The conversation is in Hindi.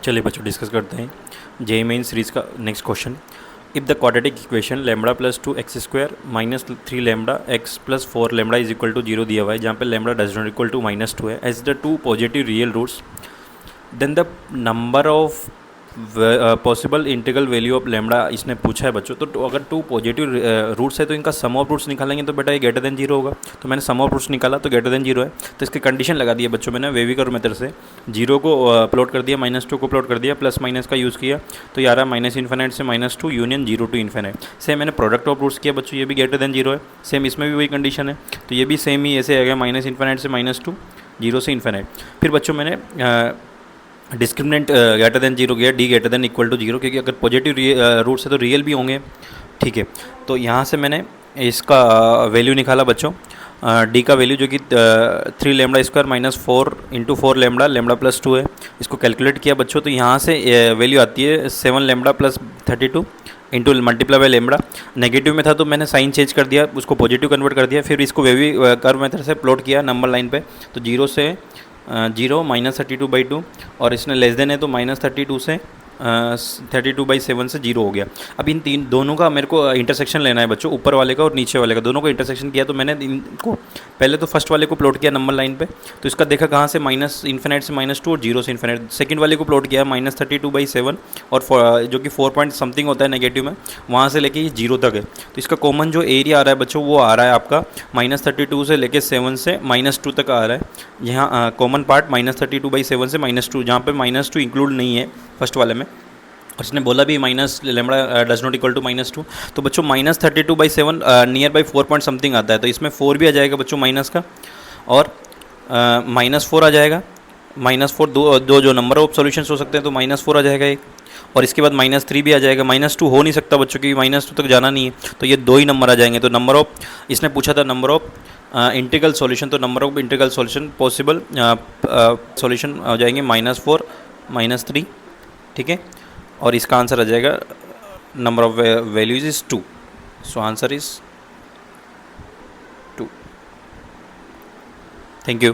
चलिए बच्चों डिस्कस करते हैं जेई मेन सीरीज़ का next question. If the quadratic equation lambda plus 2x² minus 3 lambda x plus 4 lambda is equal to 0 दिया हुआ है, जहाँ पे lambda does not equal to -2 है, as the two positive real roots, then the number of possible integral value of lambda इसने पूछा है बच्चों। तो अगर टू पॉजिटिव रूट्स है तो इनका सम ऑफ रूट्स निकालेंगे तो बेटा ये ग्रेटर देन 0 होगा। तो मैंने सम ऑफ रूट्स निकाला तो ग्रेटर देन 0 है, तो इसकी कंडीशन लगा दी है बच्चों मैंने वेविकर मेथड से। 0 को प्लॉट कर दिया, -2 को प्लॉट कर दिया, प्लस माइनस का यूज़ किया, तो ये आ रहा है -∞ से -2 यूनियन 0 to ∞। सेम मैंने प्रोडक्ट ऑफ रूट्स किया बच्चों, ये भी ग्रेटर देन 0 है, सेम इसमें भी वही कंडीशन है, तो ये भी सेम ही ऐसे आएगा -∞ से -2 0 से ∞। फिर बच्चों मैंने डिस्क्रिमिनेंट ग्रेटर देन 0 गया, D greater than equal to 0, क्योंकि अगर पॉजिटिव रूट्स है तो रियल भी होंगे, ठीक है। तो यहाँ से मैंने इसका वैल्यू निकाला बच्चों, डी का वैल्यू जो कि 3 lambda square minus 4 into 4 lambda, lambda plus 2 है, इसको कैलकुलेट किया बच्चों। तो यहाँ से वैल्यू आती है 7 lambda plus 32 into multiply by lambda. Negative में था तो मैंने साइन चेंज कर दिया, उसको पॉजिटिव कन्वर्ट कर दिया, फिर इसको वेवी कर्व मेथड से प्लॉट किया नंबर लाइन पे। तो 0 से 0 -32/2, और इसने लेस देन है तो -32 से 32/7 से 0 हो गया। अब इन तीन दोनों का मेरे को इंटरसेक्शन लेना है बच्चों, ऊपर वाले का और नीचे वाले का, दोनों को इंटरसेक्शन किया। तो मैंने इनको पहले तो फर्स्ट वाले को प्लॉट किया नंबर लाइन पे, तो इसका देखा कहाँ से -∞ से -2 और 0 से ∞। सेकंड वाले को प्लॉट किया -32/7, और जो कि 4 पॉइंट समथिंग होता है नेगेटिव में, वहाँ से लेके ये 0 तक है। तो इसका कॉमन जो एरिया आ रहा है बच्चों वो आ रहा है आपका -32 से लेके 7 से -2 तक आ रहा है। यहाँ कॉमन पार्ट -32/7 से -2, जहाँ पे -2 इंक्लूड नहीं है फर्स्ट वाले में, और इसने बोला भी minus lambda does not equal to -2। तो बच्चों -32/7 नियर बाई 4 पॉइंट समथिंग आता है, तो इसमें 4 भी आ जाएगा बच्चों माइनस का, और -4 आ जाएगा। -4 दो जो नंबर ऑफ सॉल्यूशंस हो सकते हैं, तो -4 आ जाएगा एक, और इसके बाद -3 भी आ जाएगा। -2 हो नहीं सकता बच्चों, की -2 तक जाना नहीं है, तो ये 2 ही नंबर आ जाएंगे। तो नंबर ऑफ, इसने पूछा था नंबर ऑफ इंटीग्रल सॉल्यूशन, तो number of integral solution possible solution आ जाएंगे -4 -3, ठीक है। और इसका आंसर आ जाएगा number of values is 2, so answer is 2। Thank you.